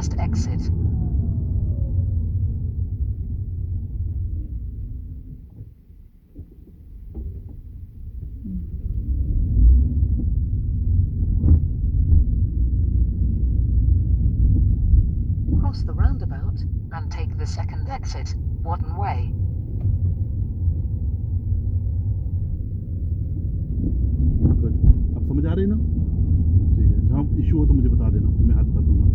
first exit. Cross the roundabout and take the second exit, Wadden Way. Good. अब समझ आ रही है ना? ठीक है, जहाँ इशू हो तो मुझे बता देना, मैं हेल्प कर दूंगा।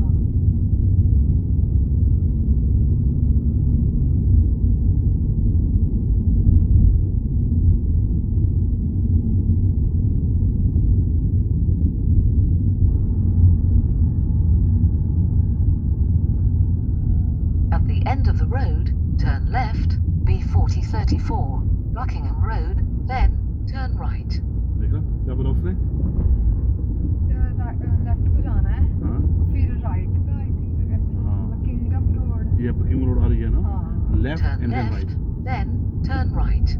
At the end of the road, turn left, B4034, Buckingham Road, then turn right. देखा क्या बोला उसने? लेफ्ट को जाना है, हाँ फिर राइट पे आई थिंक ऐसे हाँ। Buckingham road. ये बकिंग रोड आ रही है ना? हाँ। Left Turn and then left, right. then turn right.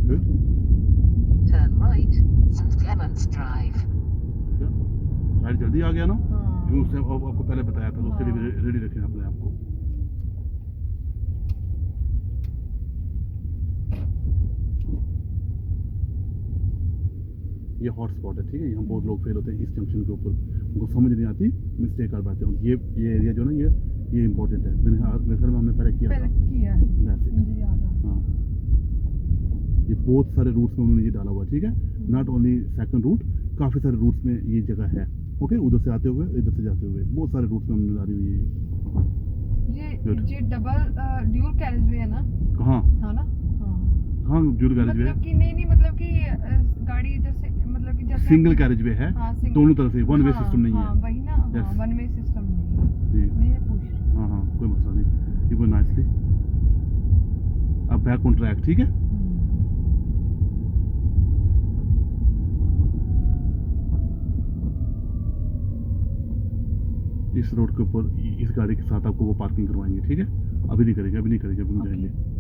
Good. Turn right, St Clements Drive. Right जल्दी आ गया ना? हाँ। जो उसने आपको पहले बताया था, तो उसके लिए हाँ। रेडी रखें अपने आप को। ये हॉट स्पॉट है, ठीक है? यहाँ बहुत लोग फेल होते हैं इस जंक्शन के ऊपर, उनको समझ नहीं आती, मिस्टेक कर पाते हैं। ये एरिया जो ना ये इंपॉर्टेंट है। मेरे ख्याल में हमने पहले किया था। किया है, That's it. मुझे याद है। हाँ, ये बहुत सारे रूट्स में उन्होंने ये डाला हुआ, ठीक है? नॉट ओनली सेकंड रूट, काफ़ी सारे रूट्स में ये जगह है। ओके, उधर से आते हुए, इधर से जाते हुए, बहुत सारे रूट्स में उन्होंने डाली हुई है। Good. ये डबल ड्यूल कैरेज वे है ना? कहाँ? हाँ ना? हाँ। हाँ, ड्यूल कैरेज वे है। मतलब कि नहीं मतलब कि गाड़ी इधर से मतलब कि जैसे सिंगल कैरेज वे है, हाँ, single। दोनों तरफ से वन वे हाँ, सिस्टम नहीं हाँ, है। वही ना, हाँ, Yes. वन वे सिस्टम नहीं है। जी, मैं ये पूछ रही हूँ। हाँ हाँ, कोई मसला नहीं। You go nicely. अब बैक ऑन ट्रैक, ठीक है? इस रोड के ऊपर इस गाड़ी के साथ आपको वो पार्किंग करवाएंगे, ठीक है? अभी नहीं करेंगे, अभी नहीं जाएंगे।